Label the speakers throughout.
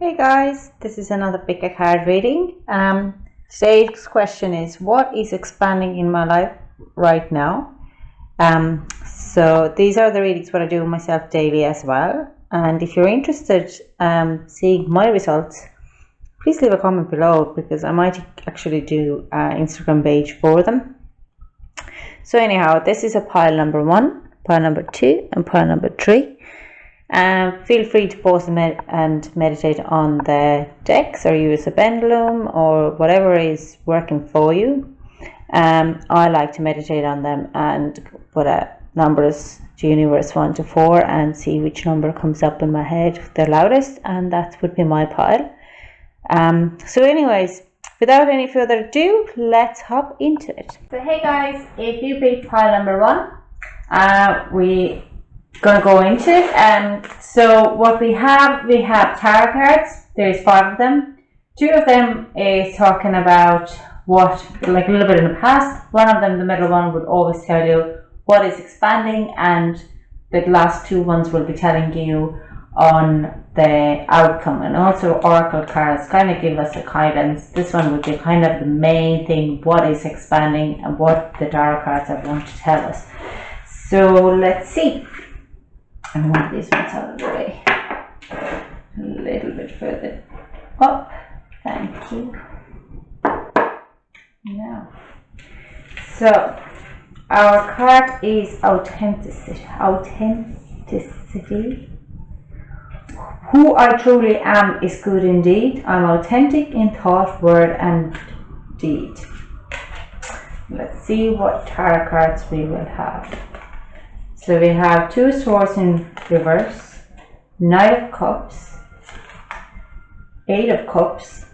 Speaker 1: Hey guys, this is another pick a card reading. Today's question is, what is expanding in my life right now? So these are the readings what I do myself daily as well. And if you're interested seeing my results, please leave a comment below because I might actually do an Instagram page for them. So anyhow, this is a pile number 1, pile number 2, and pile number 3. Feel free to pause and meditate on the decks or use a pendulum or whatever is working for you. I like to meditate on them and put numbers to universe 1 to 4 and see which number comes up in my head the loudest, and that would be my pile. So anyways, without any further ado, let's hop into it. So hey guys, if you picked pile number 1, we gonna go into it. So what we have tarot cards. There's 5 of them. 2 of them is talking about what, like a little bit in the past. One of them, the middle one, would always tell you what is expanding, and the last 2 ones will be telling you on the outcome. And also oracle cards kind of give us a guidance. This one would be kind of the main thing, what is expanding and what the tarot cards are going to tell us. So let's see. I move these ones out of the way a little bit further up. Thank you. Now, so our card is authenticity. Who I truly am is good indeed. I'm authentic in thought, word, and deed. Let's see what tarot cards we will have. So we have 2 swords in reverse, Knight of Cups, 8 of Cups,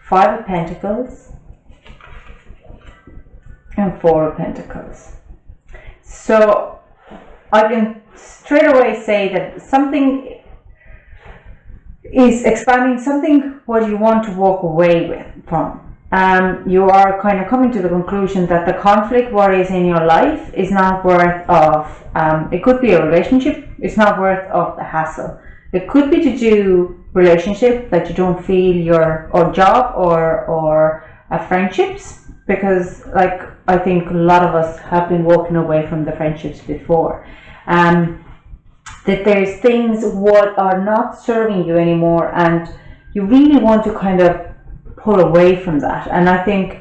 Speaker 1: 5 of Pentacles, and 4 of Pentacles. So I can straight away say that something is expanding, something what you want to walk away from. You are kind of coming to the conclusion that the conflict what is in your life is not worth of, it could be a relationship, it's not worth of the hassle. It could be to do relationship that you don't feel or job or friendships, because like I think a lot of us have been walking away from the friendships before. That there's things what are not serving you anymore, and you really want to kind of pull away from that. And I think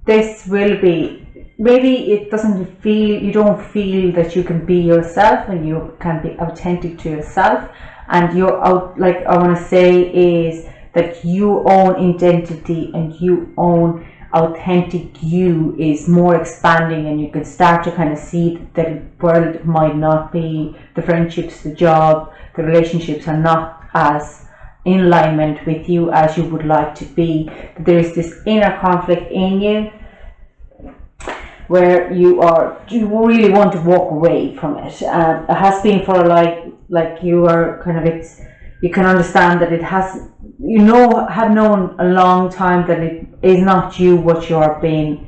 Speaker 1: this will be, maybe it doesn't feel, you don't feel that you can be yourself and you can be authentic to yourself, and you're out, like I want to say is that you own identity and you own authentic you is more expanding, and you can start to kind of see that the world might not be, the friendships, the job, the relationships are not as in alignment with you as you would like to be. There is this inner conflict in you where you really want to walk away from it. It has been for like you are kind of, you can understand that it has, have known a long time that it is not you what you are being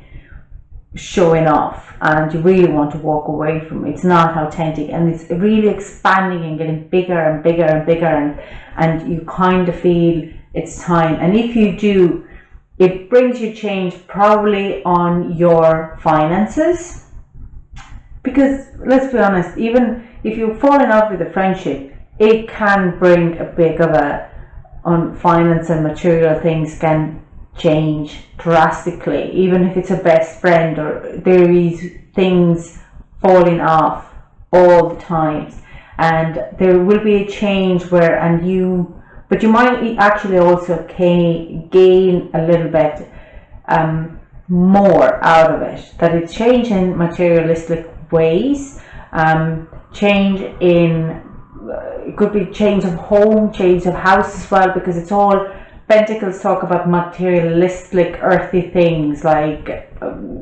Speaker 1: showing off, and you really want to walk away from it. It's not authentic, and it's really expanding and getting bigger and bigger and bigger, and you kind of feel it's time. And if you do, it brings you change probably on your finances, because let's be honest, even if you fall in love with a friendship, it can bring a big of a, on finance and material things can change drastically, even if it's a best friend, or there is things falling off all the times, and there will be a change where, but you might actually also gain a little bit more out of it, that it's change in materialistic ways, change in, it could be change of home, change of house as well, because it's all, Pentacles talk about materialistic, earthy things, like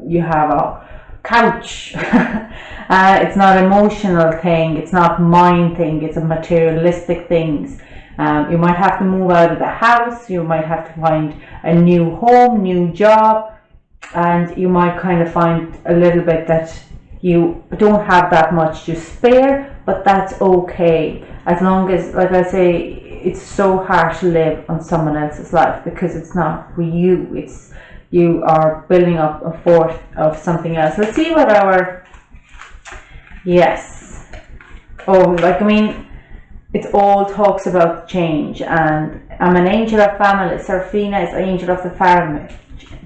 Speaker 1: you have a couch. It's not an emotional thing, it's not mind thing, it's a materialistic things. You might have to move out of the house, you might have to find a new home, new job, and you might kind of find a little bit that you don't have that much to spare, but that's okay. As long as, like I say, it's so hard to live on someone else's life because it's not for you. It's you are building up a fort of something else. Let's see what our yes. Oh, like I mean, it all talks about change, and I'm an angel of family. Serafina is angel of the family.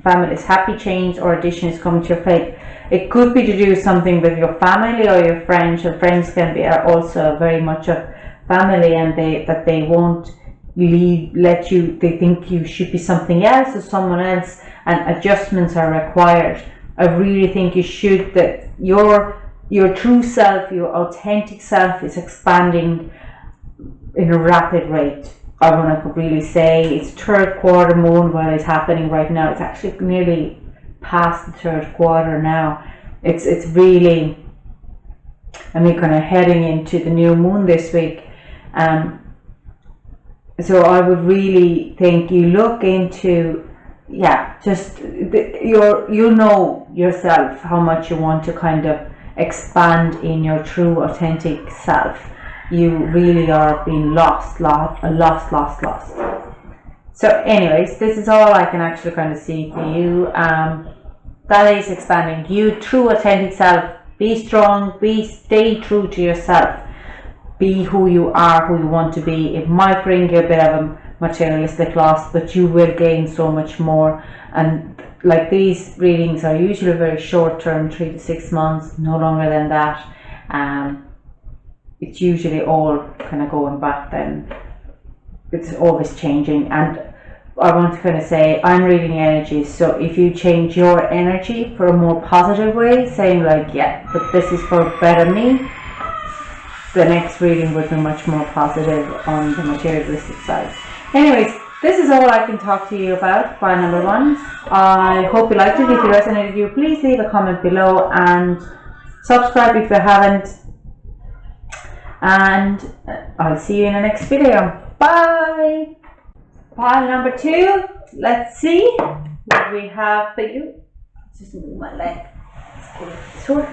Speaker 1: Families, happy change or addition is coming to your faith. It could be to do something with your family or your friends. Your friends can be also very much a family, and they won't let you. They think you should be something else or someone else, and adjustments are required. I really think you should. That your true self, your authentic self, is expanding in a rapid rate. I want to really say it's third quarter moon what is happening right now. It's actually nearly past the third quarter now. It's really, and we're kind of heading into the new moon this week. So I would really think you look into, just you know yourself how much you want to kind of expand in your true authentic self. You really are being lost. So anyways, this is all I can actually kind of see for you. That is expanding. You true authentic self. Be strong. Stay true to yourself. Be who you are, who you want to be. It might bring you a bit of a materialistic loss, but you will gain so much more. And like these readings are usually very short term, 3 to 6 months, no longer than that. It's usually all kind of going back then. It's always changing, and I want to kind of say I'm reading energies, so if you change your energy for a more positive way, saying like, yeah, but this is for better me, the next reading would be much more positive on the materialistic side. Anyways, this is all I can talk to you about file number 1. I hope you liked it. If it resonated with you, please leave a comment below and subscribe if you haven't. And I'll see you in the next video. Bye! Pile number 2. Let's see what we have for you. Just move my leg. Sure.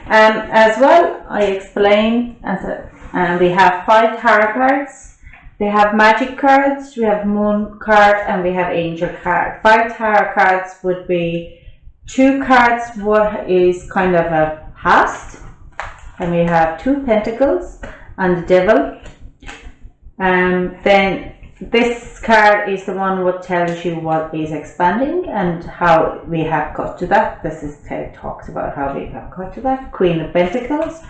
Speaker 1: As well, I explained, we have 5 tarot cards. We have magic cards, we have moon card, and we have angel card. 5 tarot cards would be 2 cards what is kind of a past, and we have 2 pentacles and the devil. Then this card is the one what tells you what is expanding and how we have got to that. This is talks about how we have got to that. Queen of Pentacles.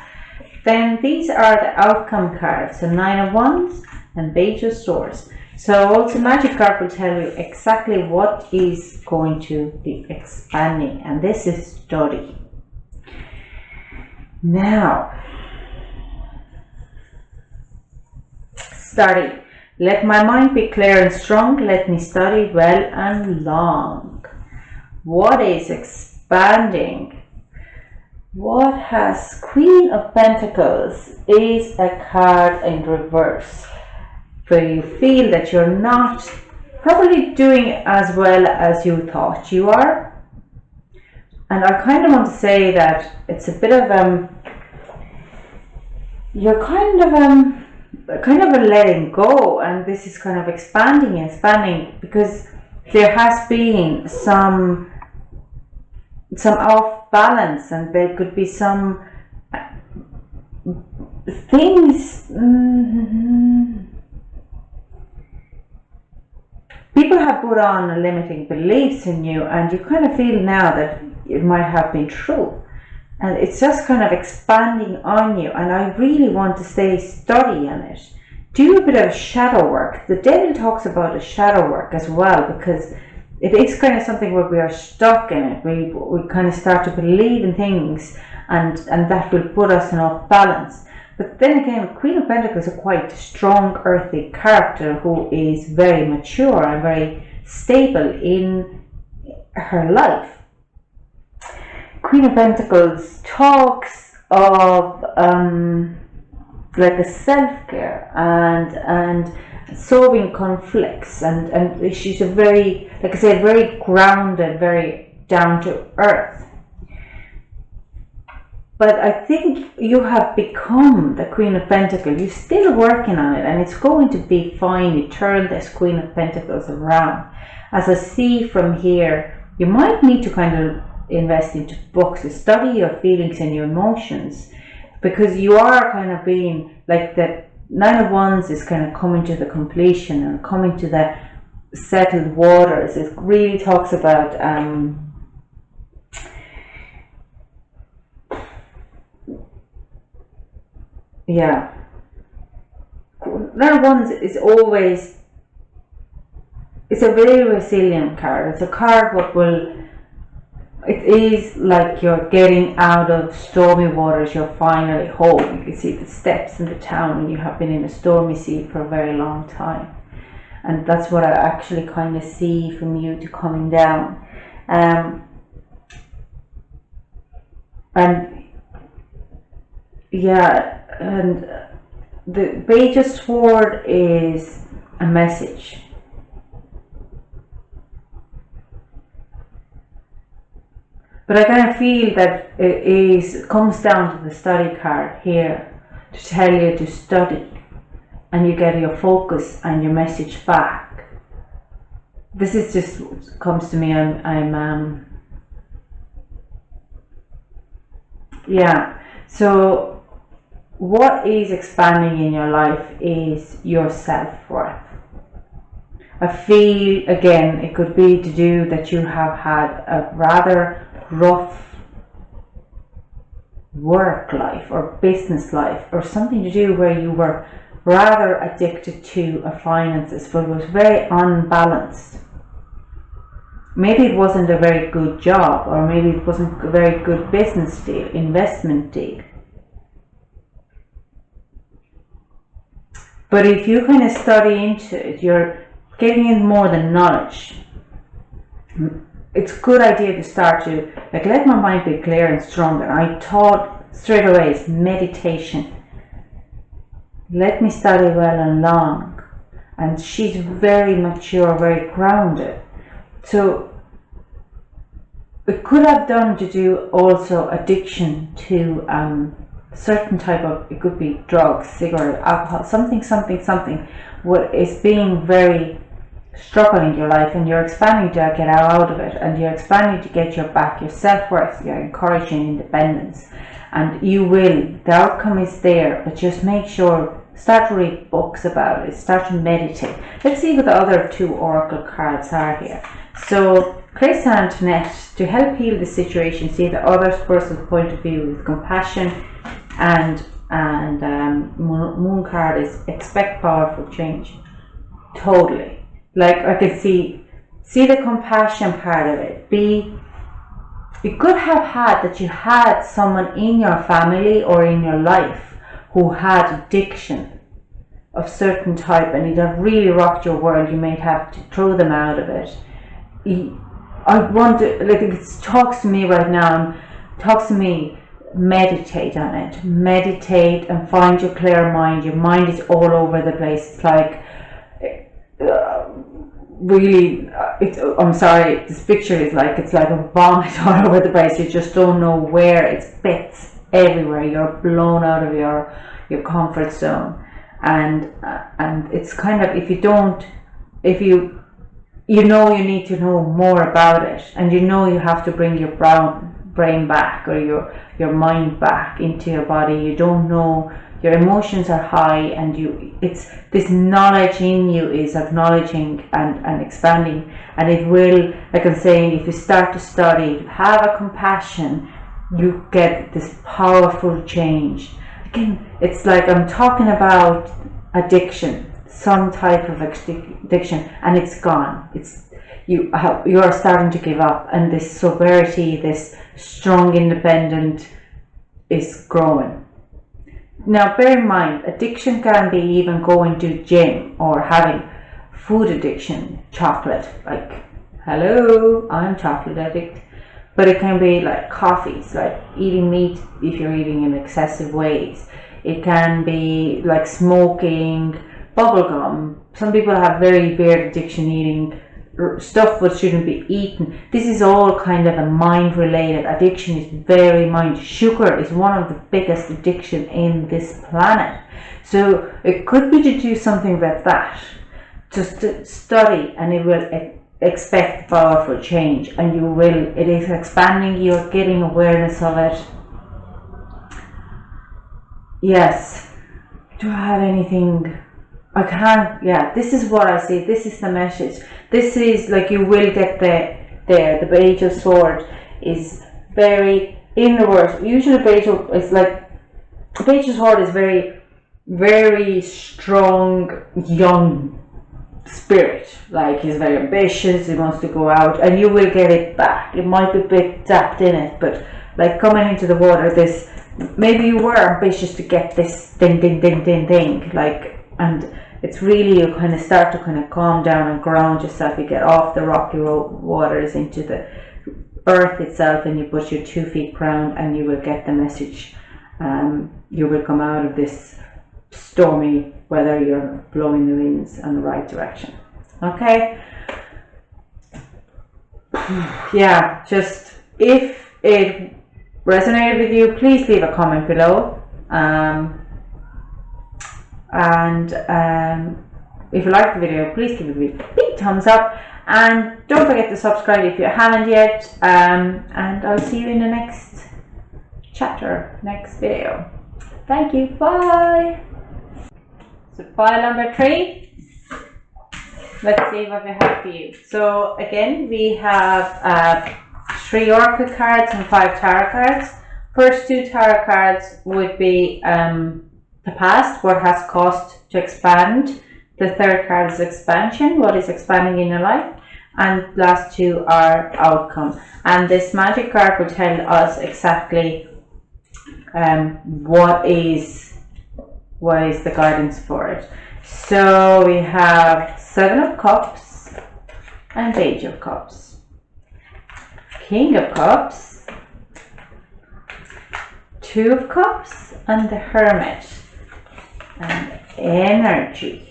Speaker 1: Then these are the outcome cards, so 9 of Wands and Page of Swords. So also magic card will tell you exactly what is going to be expanding, and this is study. Now, study. Let my mind be clear and strong. Let me study well and long. What is expanding? What has Queen of Pentacles is a card in reverse, where you feel that you're not probably doing as well as you thought you are. And I kind of want to say that it's a bit of you're kind of a letting go, and this is kind of expanding because there has been some off balance, and there could be some things people have put on limiting beliefs in you, and you kind of feel now that it might have been true, and it's just kind of expanding on you. And I really want to say study on it, do a bit of shadow work. The devil talks about a shadow work as well, because it is kind of something where we are stuck in it. We kind of start to believe in things, and that will put us in off balance. But then again, Queen of Pentacles is a quite strong earthy character who is very mature and very stable in her life. Queen of Pentacles talks of like a self-care and solving conflicts, and she's a very, like I said, very grounded, very down to earth. But I think you have become the Queen of Pentacles. You're still working on it, and it's going to be fine. You turn this Queen of Pentacles around. As I see from here, you might need to kind of invest into books to study your feelings and your emotions, because you are kind of being like the Nine of Wands is kind of coming to the completion and coming to the settled waters. It really talks about yeah, Nine of Wands is always, it's a very resilient card. It's a card what will, it is like you're getting out of stormy waters, you're finally home. You can see the steps in the town, and you have been in a stormy sea for a very long time. And that's what I actually kind of see from you to coming down. And yeah, and the Page of Swords is a message. But I kind of feel that it comes down to the study card here to tell you to study, and you get your focus and your message back. This is just what comes to me. Yeah. So what is expanding in your life is your self-worth. I feel, again, it could be to do that you have had a rather rough work life or business life, or something to do where you were rather addicted to finances, but it was very unbalanced. Maybe it wasn't a very good job, or maybe it wasn't a very good business deal, investment deal. But if you kind of study into it, you're getting in more than knowledge. It's a good idea to start to let my mind be clear and stronger. I taught straight away is meditation. Let me study well and long. And she's very mature, very grounded. So it could have done to do also addiction to certain type of, it could be drugs, cigarette, alcohol, something what is being very struggling in your life, and you're expanding to get out of it, and you're expanding to get your back, your self-worth, you're encouraging independence, and you will, the outcome is there. But just make sure, start to read books about it, start to meditate. Let's see what the other two oracle cards are here. So Grace Antoinette, to help heal the situation, see the other person's point of view with compassion, and Moon card is expect powerful change. Totally. Like I can see the compassion part of it. You could have had that you had someone in your family or in your life who had addiction of certain type, and it had really rocked your world. You may have to throw them out of it. I want to, like, it talks to me right now, talks to me, meditate on it. Meditate and find your clear mind. Your mind is all over the place. It's like really, I'm sorry, this picture is like, it's like a vomit all over the place. You just don't know where. It's bits everywhere. You're blown out of your comfort zone, and it's kind of, if you know you need to know more about it, and you know you have to bring your brain back, or your mind back into your body. You don't know, your emotions are high, and it's this knowledge in you is acknowledging and expanding, and it will, like I'm saying, if you start to study, have a compassion, you get this powerful change. Again, it's like I'm talking about addiction, some type of addiction, and it's gone. You are starting to give up, and this sobriety, this strong independent is growing. Now bear in mind, addiction can be even going to gym or having food addiction, chocolate, like, hello, I'm chocolate addict. But it can be like coffees, like eating meat if you're eating in excessive ways. It can be like smoking, bubblegum. Some people have very weird addiction, eating stuff what shouldn't be eaten. This is all kind of a mind related. Addiction is very mind. Sugar is one of the biggest addiction in this planet. So it could be to do something about that. Just to study, and it will expect powerful change, and you will, it is expanding, you're getting awareness of it. Yes. Do I have anything? I can't. Yeah, this is what I see. This is the message. This is like, you will get the Page of Swords is very inward. Usually Page of is like, Page of Swords is very, very strong young spirit. Like, he's very ambitious, he wants to go out, and you will get it back. It might be a bit zapped in it, but like coming into the water, this, maybe you were ambitious to get this thing, like, and it's really, you kind of start to kind of calm down and ground yourself. You get off the rocky waters into the earth itself, and you put your 2 feet ground, and you will get the message. You will come out of this stormy weather, you're blowing the winds in the right direction. Okay. Yeah, just if it resonated with you, please leave a comment below. If you liked the video, please give it a big thumbs up, and don't forget to subscribe if you haven't yet. And I'll see you in the next chapter, next video. Thank you. Bye. So file number 3. Let's see what we have for you. So again, we have 3 oracle cards and 5 tarot cards. First 2 tarot cards would be the past, what has caused to expand. The third card is expansion, what is expanding in your life. And last 2 are outcome. And this magic card will tell us exactly what is the guidance for it. So we have 7 of Cups and Page of Cups, King of Cups, 2 of Cups, and the Hermit. And energy.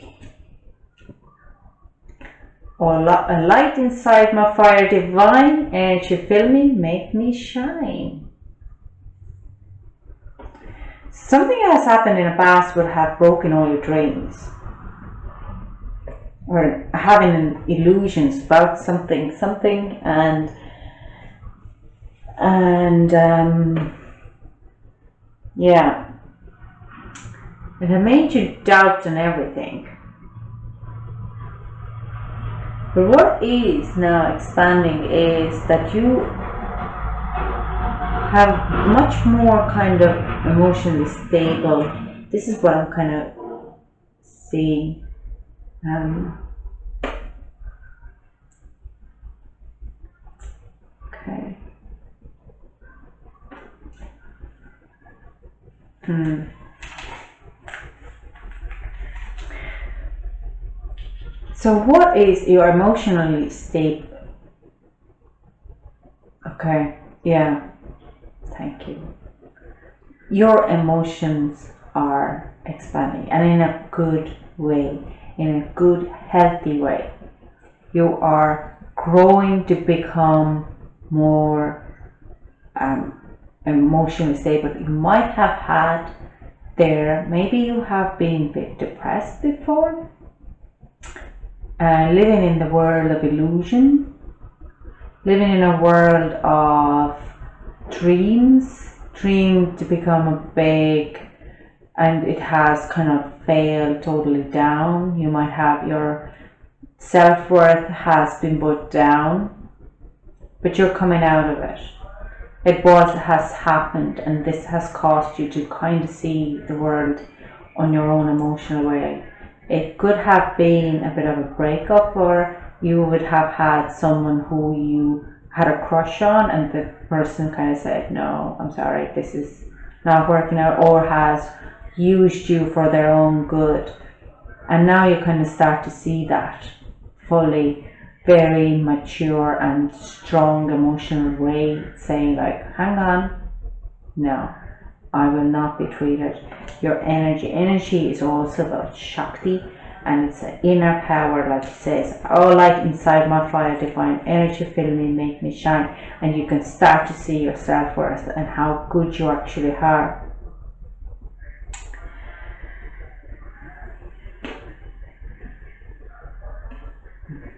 Speaker 1: Oh, a light inside my fire divine, energy fill me, make me shine. Something that has happened in the past would have broken all your dreams, or having illusions about something, and yeah, it had made you doubt on everything. But what is now expanding is that you have much more kind of emotionally stable. This is what I'm kind of seeing. Okay. So what is your emotionally stable? Okay, yeah, thank you. Your emotions are expanding, and in a good way, in a good, healthy way. You are growing to become more emotionally stable. You might have had maybe you have been a bit depressed before. Living in the world of illusion, living in a world of dreams to become big, and it has kind of failed totally down. You might have your self-worth has been put down, but you're coming out of it. What has happened, and this has caused you to kind of see the world on your own emotional way. It could have been a bit of a breakup, or you would have had someone who you had a crush on, and the person kind of said, no, I'm sorry, this is not working out, or has used you for their own good. And now you kind of start to see that fully, very mature and strong emotional way, saying like, hang on, no, I will not be treated. Your energy is also about Shakti, and it's an inner power, like it says, all light inside my fire divine energy fill me, make me shine, and you can start to see your self-worth and how good you actually are.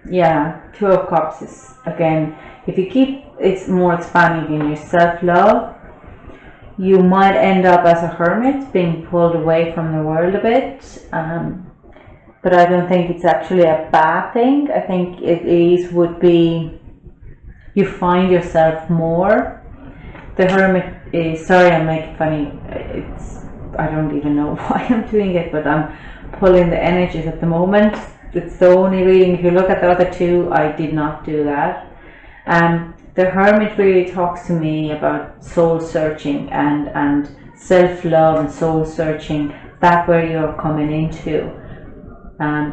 Speaker 1: Yeah, Two of Cups is, again, if you keep it's more expanding in your self-love, you might end up as a hermit, being pulled away from the world a bit, but I don't think it's actually a bad thing. I think would be you find yourself more. The hermit is, sorry I'm making funny, I don't even know why I'm doing it, but I'm pulling the energies at the moment. It's the only reading. If you look at the other two, I did not do that. The hermit really talks to me about soul searching and self-love and soul searching. That's where you're coming into.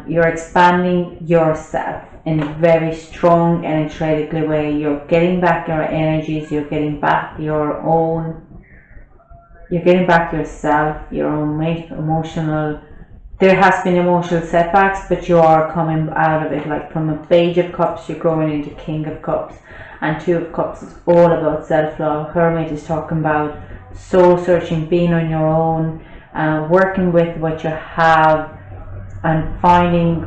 Speaker 1: You're expanding yourself in a very strong, energetically way. You're getting back your energies. You're getting back your own. You're getting back yourself, your own emotional. There has been emotional setbacks, but you are coming out of it. Like from a Page of Cups, you're growing into King of Cups, and Two of Cups is all about self-love. Hermit is talking about soul searching, being on your own, working with what you have, and finding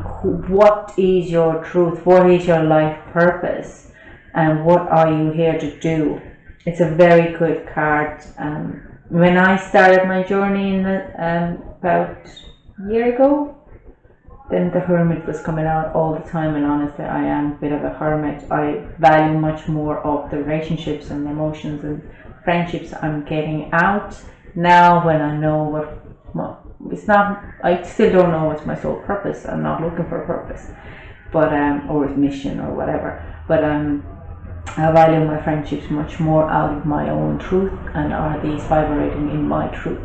Speaker 1: what is your truth, what is your life purpose, and what are you here to do. It's a very good card. When I started my journey in about year ago, then the hermit was coming out all the time, and honestly I am a bit of a hermit. I value much more of the relationships and emotions and friendships I'm getting out now, when I know what it's not, I still don't know what's my sole purpose. I'm not looking for a purpose, but or a mission or whatever, but I value my friendships much more out of my own truth, and are these vibrating in my truth?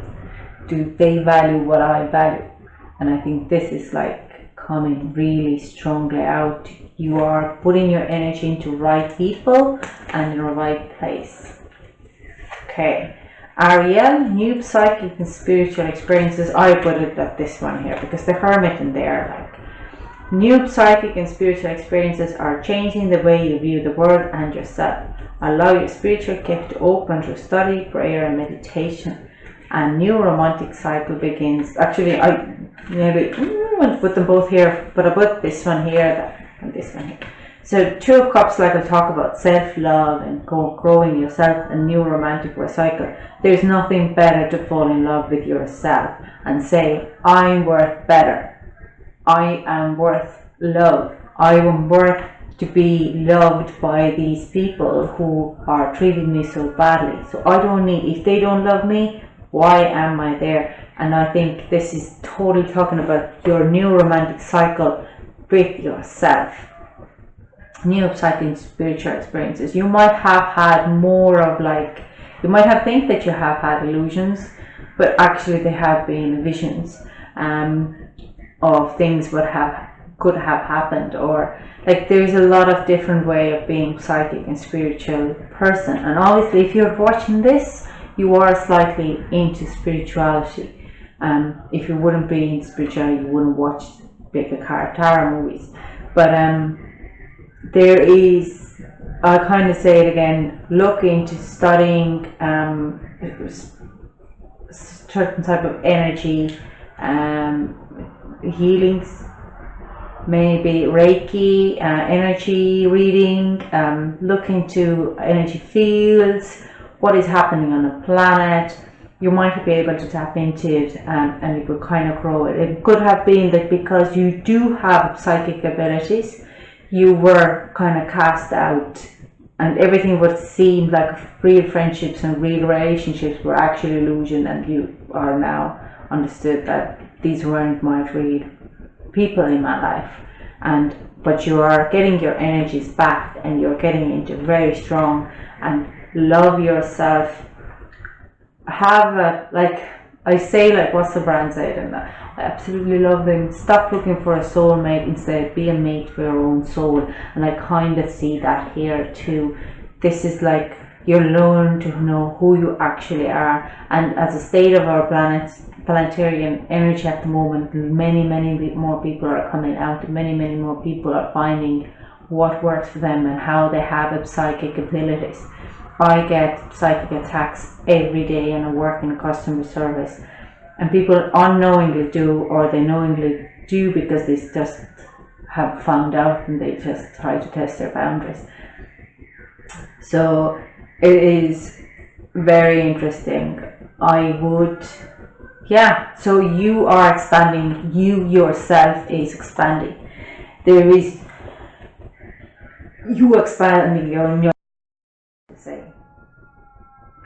Speaker 1: Do they value what I value? And I think this is like coming really strongly out. You are putting your energy into right people and in the right place. Okay, Ariel, new psychic and spiritual experiences. I put it at this one here because the hermit in there, like, new psychic and spiritual experiences are changing the way you view the world and yourself. Allow your spiritual gift to open through study, prayer, and meditation. A new romantic cycle begins. Actually, I maybe want to put them both here, but I put this one here and this one here. So Two of Cups, like I'll talk about self-love and growing yourself, a new romantic cycle. There's nothing better to fall in love with yourself and say, I'm worth better. I am worth love. I am worth to be loved by these people who are treating me so badly. So I don't need, if they don't love me, why am I there? And I think this is totally talking about your new romantic cycle with yourself. New psychic spiritual experiences. You might have had more of like, you might have think that you have had illusions, but actually they have been visions of things what could have happened, or like there's a lot of different way of being psychic and spiritual person. And obviously if you're watching this, you are slightly into spirituality. If you wouldn't be into spirituality, you wouldn't watch big Tarot movies. But there is, I'll kind of say it again, look into studying certain type of energy, healings, maybe Reiki, energy reading, look into energy fields, what is happening on the planet. You might be able to tap into it, and it will kind of grow it. It could have been that because you do have psychic abilities, you were kind of cast out, and everything would seem like real friendships and real relationships were actually illusion, and you are now understood that these weren't my real people in my life. But you are getting your energies back, and you're getting into very strong and love yourself. Have a, like I say, like what's the brand said, and I absolutely love them. Stop looking for a soulmate, instead be a mate for your own soul. And I kind of see that here too. This is like you learn to know who you actually are, and as a state of our planet, planetarian energy at the moment. Many more people are coming out. Many more people are finding what works for them and how they have psychic abilities. I get psychic attacks every day, and I work in customer service, and people unknowingly do, or they knowingly do because they just have found out and they just try to test their boundaries. So it is very interesting. So you are expanding, you yourself is expanding. There is you expanding your say,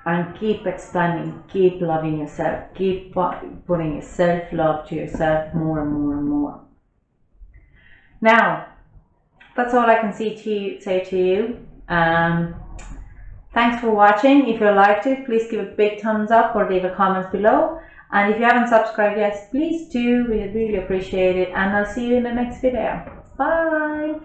Speaker 1: and keep expanding, keep loving yourself, keep putting your self-love to yourself more and more and more. Now, that's all I can say to you. Thanks for watching. If you liked it, please give a big thumbs up or leave a comment below. And if you haven't subscribed yet, please do. We'd really appreciate it. And I'll see you in the next video. Bye.